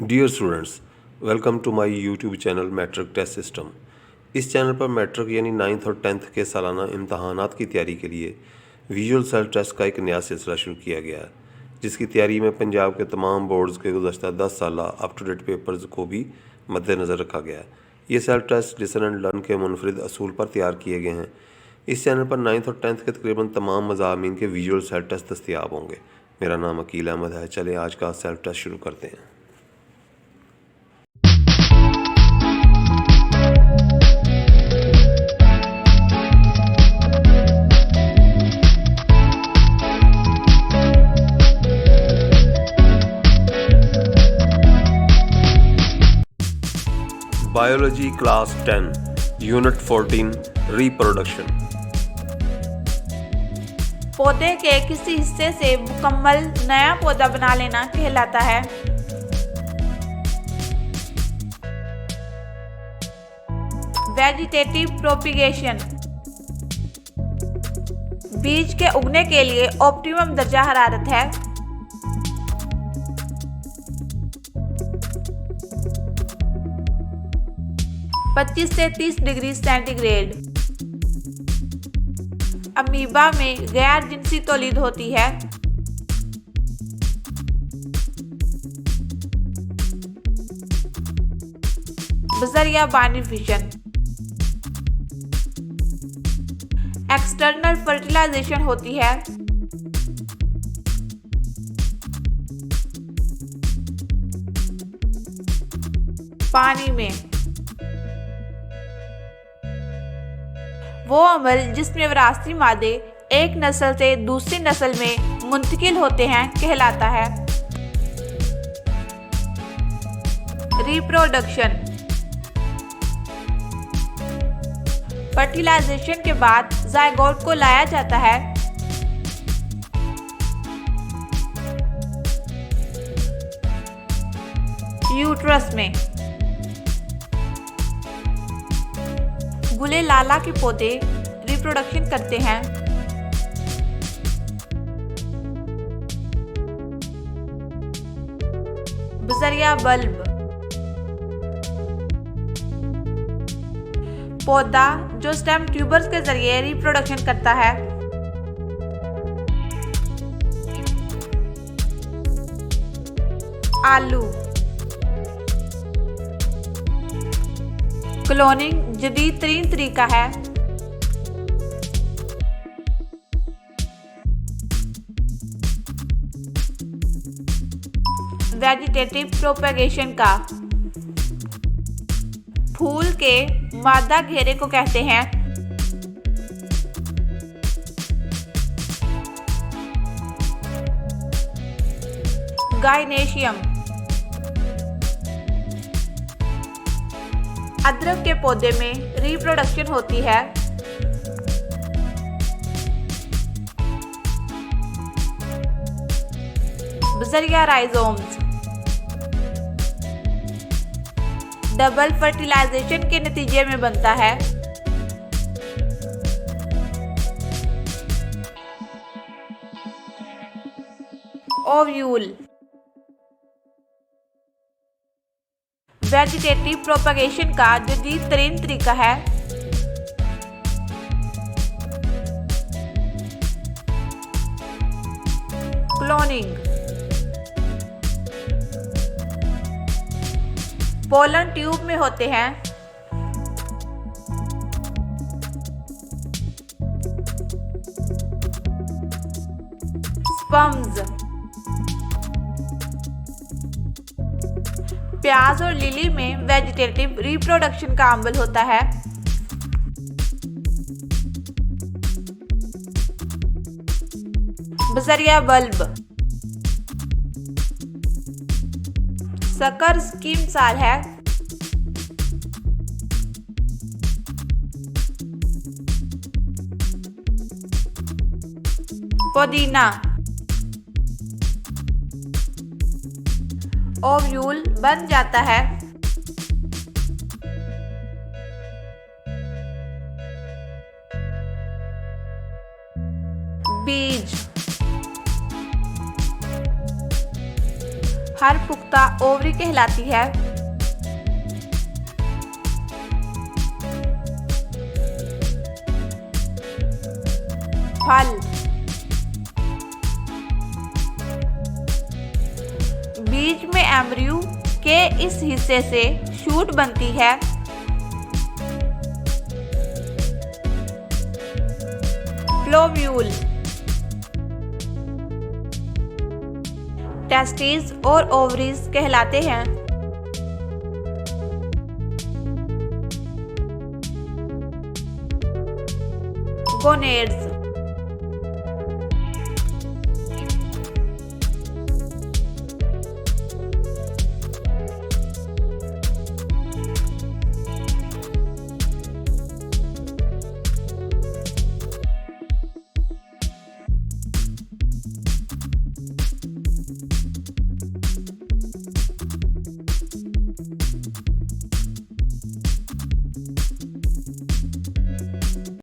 Dear students, welcome to my YouTube channel matric test system. इस channel पर matric यानी 9th और 10th के सालाना इम्तहानात की तैयारी के लिए विजुअल सेल्फ टेस्ट का एक नया सिलसिला शुरू किया गया है, जिसकी तैयारी में पंजाब के तमाम बोर्ड्स के गुज़श्ता 10 साल अप टू डेट पेपर्स को भी मद्देनज़र रखा गया है। ये self test listen and learn के मुनफरिद असूल पर तैयार किए गए हैं। इस चैनल पर 9th और 10th के तकरीबन तमाम मज़ामीन के विजुअल सेल्फ टेस्ट दस्तियाब होंगे। मेरा नाम अकील अहमद है। चलें आज का सेल्फ टेस्ट शुरू करते हैं। Biology class 10 unit 14 reproduction. पौधे के किसी हिस्से से मुकम्मल नया पौधा बना लेना कहलाता है। वेजिटेटिव प्रोपिगेशन बीज के उगने के लिए ऑप्टिमम दर्जा हरारत है। पच्चीस से 30 डिग्री सेंटीग्रेड। अमीबा में गैर जिनसी तौलीद होती है। बजरिया बानी फिशन। एक्सटर्नल फर्टिलाइजेशन होती है। पानी में। वो अमल जिसमें विरासती मादे एक नस्ल से दूसरी नस्ल में मुंतकिल होते हैं कहलाता है। रिप्रोडक्शन फर्टिलाइजेशन के बाद जायगोट को लाया जाता है। यूट्रस में। गुले लाला के पौधे रिप्रोडक्शन करते हैं। बजरिया बल्ब पौधा जो स्टेम ट्यूबर्स के जरिए रिप्रोडक्शन करता है। आलू। क्लोनिंग जदीद तरीन तरीका है। वेजिटेटिव प्रोपेगेशन का फूल के मादा घेरे को कहते हैं। गाइनेशियम अदरक के पौधे में रिप्रोडक्शन होती है। बजरिया राइजोम्स डबल फर्टिलाइजेशन के नतीजे में बनता है। ओव्यूल वेजिटेटिव प्रोपेगेशन का जदीद तरीन तरीका है। क्लोनिंग पोलन ट्यूब में होते हैं। स्पर्म्स प्याज और लिली में वेजिटेटिव रिप्रोडक्शन का अमल होता है। बजरिया बल्ब सकर की मिसाल है। पुदीना ओव्यूल बन जाता है। बीज हर पुख्ता ओवरी कहलाती है। फल। बीज में एम्ब्रियो के इस हिस्से से शूट बनती है। फ्लोव्यूल। टेस्टिस और ओवरीज कहलाते हैं। गोनेड्स।